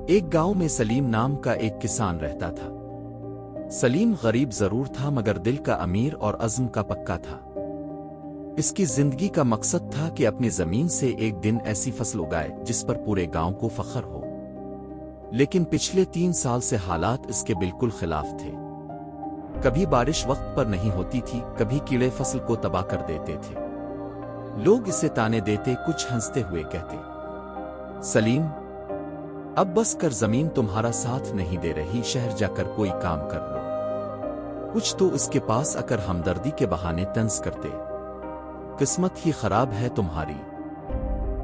ایک گاؤں میں سلیم نام کا ایک کسان رہتا تھا۔ سلیم غریب ضرور تھا مگر دل کا امیر اور عزم کا پکا تھا۔ اس کی زندگی کا مقصد تھا کہ اپنی زمین سے ایک دن ایسی فصل اگائے جس پر پورے گاؤں کو فخر ہو۔ لیکن پچھلے 3 سال سے حالات اس کے بالکل خلاف تھے۔ کبھی بارش وقت پر نہیں ہوتی تھی، کبھی کیڑے فصل کو تباہ کر دیتے تھے۔ لوگ اسے تانے دیتے، کچھ ہنستے ہوئے کہتے، سلیم اب بس کر، زمین تمہارا ساتھ نہیں دے رہی، شہر جا کر کوئی کام کر لو۔ کچھ تو اس کے پاس آ کر ہمدردی کے بہانے طنز کرتے، قسمت ہی خراب ہے تمہاری،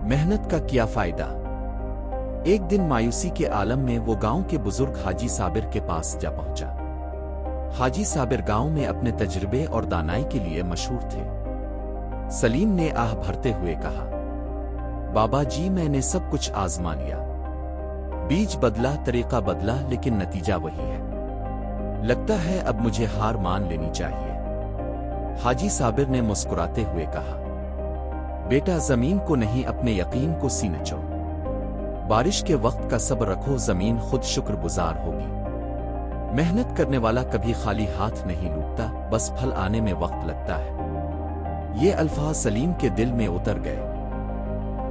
محنت کا کیا فائدہ۔ ایک دن مایوسی کے عالم میں وہ گاؤں کے بزرگ حاجی صابر کے پاس جا پہنچا۔ حاجی صابر گاؤں میں اپنے تجربے اور دانائی کے لیے مشہور تھے۔ سلیم نے آہ بھرتے ہوئے کہا، بابا جی میں نے سب کچھ آزما لیا، بیج بدلا، طریقہ بدلا، لیکن نتیجہ وہی ہے۔ لگتا ہے اب مجھے ہار مان لینی چاہیے۔ حاجی صابر نے مسکراتے ہوئے کہا، بیٹا زمین کو نہیں اپنے یقین کو سی نچو۔ بارش کے وقت کا صبر رکھو، زمین خود شکر گزار ہوگی۔ محنت کرنے والا کبھی خالی ہاتھ نہیں لوٹتا، بس پھل آنے میں وقت لگتا ہے۔ یہ الفاظ سلیم کے دل میں اتر گئے۔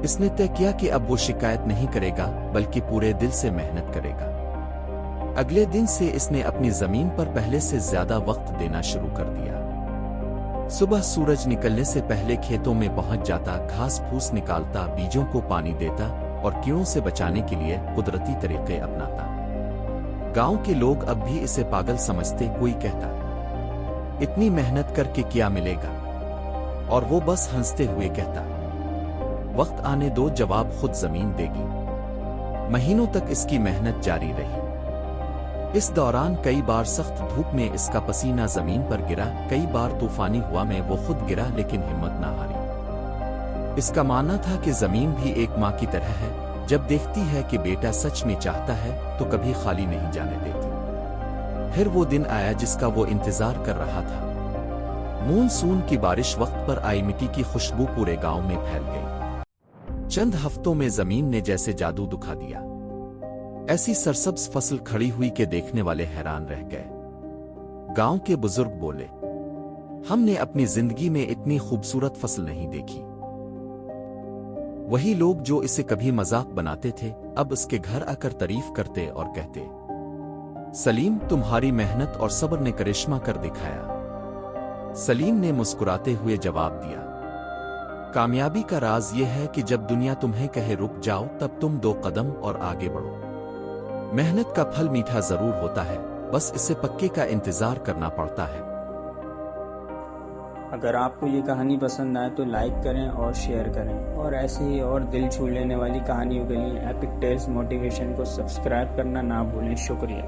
اس نے طے کیا کہ اب وہ شکایت نہیں کرے گا بلکہ پورے دل سے محنت کرے گا۔ اگلے دن سے اس نے اپنی زمین پر پہلے سے زیادہ وقت دینا شروع کر دیا۔ صبح سورج نکلنے سے پہلے کھیتوں میں پہنچ جاتا، گھاس پھوس نکالتا، بیجوں کو پانی دیتا اور کیڑوں سے بچانے کے لیے قدرتی طریقے اپناتا۔ گاؤں کے لوگ اب بھی اسے پاگل سمجھتے، کوئی کہتا، اتنی محنت کر کے کیا ملے گا، اور وہ بس ہنستے ہوئے کہتا، وقت آنے دو، جواب خود زمین دے گی۔ مہینوں تک اس کی محنت جاری رہی۔ اس دوران کئی بار سخت دھوپ میں اس کا پسینہ زمین پر گرا، کئی بار طوفانی ہوا میں وہ خود گرا، لیکن ہمت نہ ہاری۔ اس کا ماننا تھا کہ زمین بھی ایک ماں کی طرح ہے، جب دیکھتی ہے کہ بیٹا سچ میں چاہتا ہے تو کبھی خالی نہیں جانے دیتی۔ پھر وہ دن آیا جس کا وہ انتظار کر رہا تھا۔ مون سون کی بارش وقت پر آئی، مٹی کی خوشبو پورے گاؤں میں پھیل گئی۔ چند ہفتوں میں زمین نے جیسے جادو دکھا دیا۔ ایسی سرسبز فصل کھڑی ہوئی کہ دیکھنے والے حیران رہ گئے۔ گاؤں کے بزرگ بولے، ہم نے اپنی زندگی میں اتنی خوبصورت فصل نہیں دیکھی۔ وہی لوگ جو اسے کبھی مذاق بناتے تھے اب اس کے گھر آ کر تعریف کرتے اور کہتے، سلیم تمہاری محنت اور صبر نے کرشمہ کر دکھایا۔ سلیم نے مسکراتے ہوئے جواب دیا، کامیابی کا راز یہ ہے کہ جب دنیا تمہیں کہے رک جاؤ تب تم 2 قدم اور آگے بڑھو۔ محنت کا پھل میٹھا ضرور ہوتا ہے، بس اسے پکے کا انتظار کرنا پڑتا ہے۔ اگر آپ کو یہ کہانی پسند آئے تو لائک کریں اور شیئر کریں، اور ایسے ہی اور دل چھو لینے والی کہانیوں کے لیے ایپک ٹیلز موٹیویشن کو سبسکرائب کرنا نہ بھولیں۔ شکریہ۔